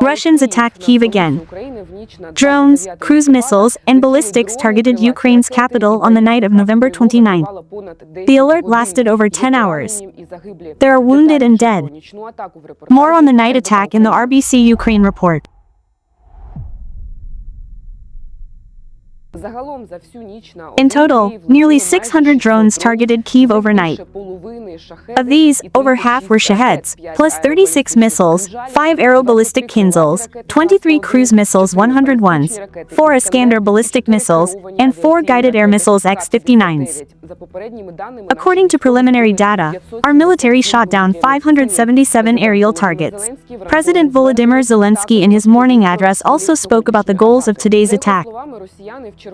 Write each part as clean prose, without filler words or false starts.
Russians attacked Kyiv again. Drones, cruise missiles, and ballistics targeted Ukraine's capital on the night of November 29. The alert lasted over 10 hours. There are wounded and dead. More on the night attack in the RBC-Ukraine report. In total, nearly 600 drones targeted Kyiv overnight. Of these, over half were Shaheds, plus 36 missiles, 5 aeroballistic Kinzhals, 23 cruise missiles 101s, 4 Iskander ballistic missiles, and 4 guided air missiles X-59s. According to preliminary data, our military shot down 577 aerial targets. President Volodymyr Zelensky in his morning address also spoke about the goals of today's attack.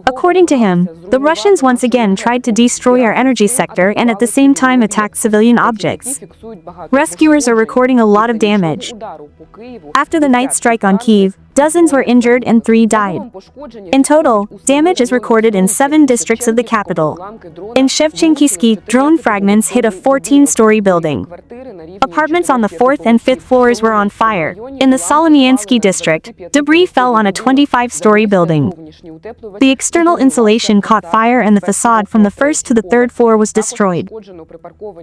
According to him, the Russians once again tried to destroy our energy sector and at the same time attacked civilian objects. Rescuers are recording a lot of damage. After the night strike on Kyiv, dozens were injured and 3 died. In total, damage is recorded in 7 districts of the capital. In Shevchenkivsky, drone fragments hit a 14-story building. Apartments on the 4th and 5th floors were on fire. In the Solomyansky district, debris fell on a 25-story building. The external insulation caught fire and the facade from the 1st to the 3rd floor was destroyed.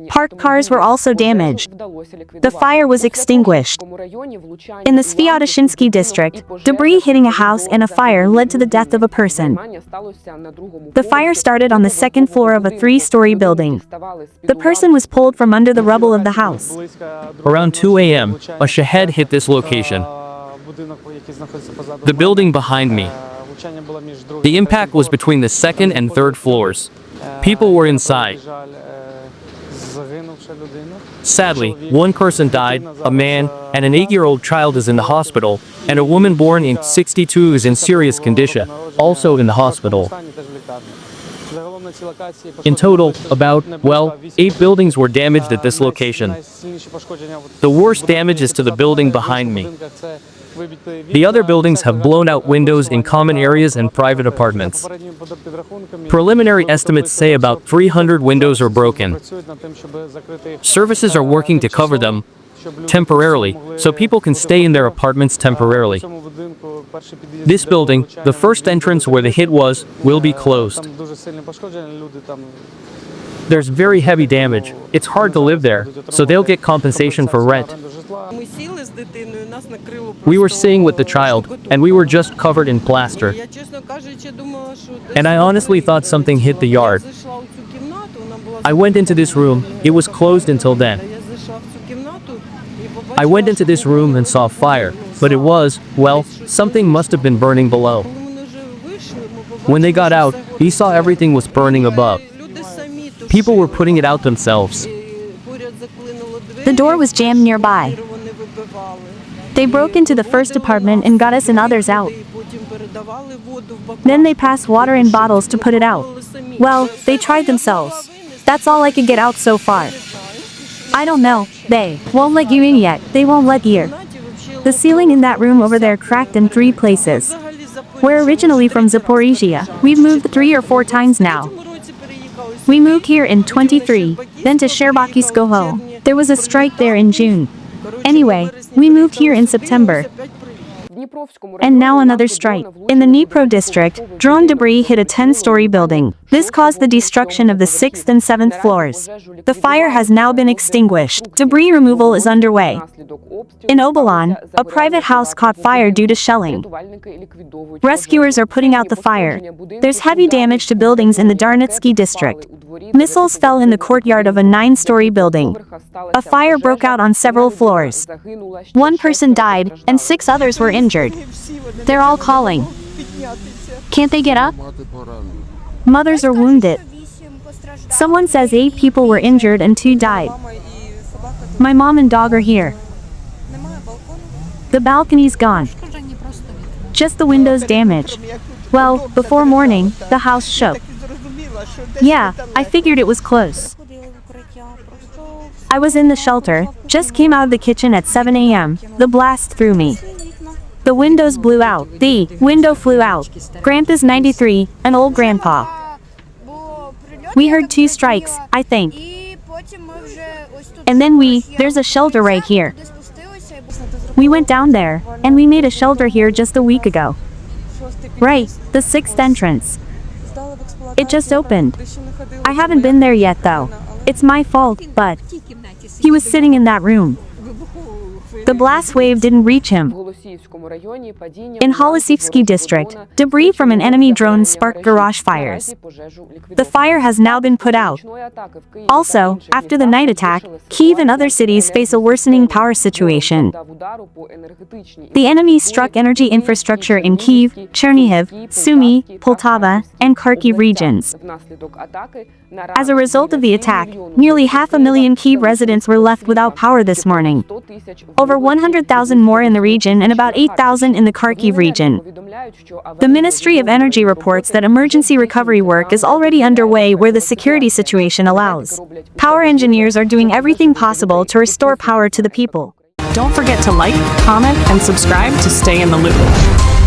Parked cars were also damaged. The fire was extinguished. In the Sviatoshinsky district, debris hitting a house and a fire led to the death of a person. The fire started on the 2nd floor of a 3-story building. The person was pulled from under the rubble of the house. Around 2 a.m., a Shahed hit this location. The building behind me. The impact was between the 2nd and 3rd floors. People were inside. Sadly, one person died, a man, and an 8-year-old child is in the hospital, and a woman born in 62 is in serious condition, also in the hospital. In total, about, 8 buildings were damaged at this location. The worst damage is to the building behind me. The other buildings have blown out windows in common areas and private apartments. Preliminary estimates say about 300 windows are broken. Services are working to cover them temporarily, so people can stay in their apartments temporarily. This building, the first entrance where the hit was, will be closed. There's very heavy damage. It's hard to live there, so they'll get compensation for rent. We were staying with the child, and we were just covered in plaster. And I honestly thought something hit the yard. I went into this room, it was closed until then. I went into this room and saw fire, but it was, something must have been burning below. When they got out, we saw everything was burning above. People were putting it out themselves. The door was jammed nearby. They broke into the first apartment and got us and others out. Then they passed water in bottles to put it out. They tried themselves. That's all I could get out so far. I don't know, they won't let you in yet, they won't let you. The ceiling in that room over there cracked in 3 places. We're originally from Zaporizhia. We've moved 3 or 4 times now. We moved here in 23, then to Shcherbakovskoho. There was a strike there in June. Anyway, we moved here in September. And now another strike. In the Dnipro district, drone debris hit a 10-story building. This caused the destruction of the 6th and 7th floors. The fire has now been extinguished. Debris removal is underway. In Obolon, a private house caught fire due to shelling. Rescuers are putting out the fire. There's heavy damage to buildings in the Darnitsky district. Missiles fell in the courtyard of a 9-story building. A fire broke out on several floors. 1 person died, and 6 others were injured. They're all calling. Can't they get up? Mothers are wounded. Someone says 8 people were injured and 2 died. My mom and dog are here. The balcony's gone. Just the windows damaged. Before morning, the house shook. Yeah, I figured it was close. I was in the shelter, just came out of the kitchen at 7 a.m. The blast threw me. The windows blew out. The window flew out. Grandpa's 93, an old grandpa. We heard 2 strikes, I think. And then there's a shelter right here. We went down there, and we made a shelter here just a week ago. Right, the 6th entrance. It just opened. I haven't been there yet though. It's my fault, but he was sitting in that room. The blast wave didn't reach him. In Holosivsky district, debris from an enemy drone sparked garage fires. The fire has now been put out. Also, after the night attack, Kyiv and other cities face a worsening power situation. The enemy struck energy infrastructure in Kyiv, Chernihiv, Sumy, Poltava, and Kharkiv regions. As a result of the attack, nearly 500,000 Kyiv residents were left without power this morning. Over 100,000 more in the region and about 8,000 in the Kharkiv region. The Ministry of Energy reports that emergency recovery work is already underway where the security situation allows. Power engineers are doing everything possible to restore power to the people. Don't forget to like, comment, and subscribe to stay in the loop.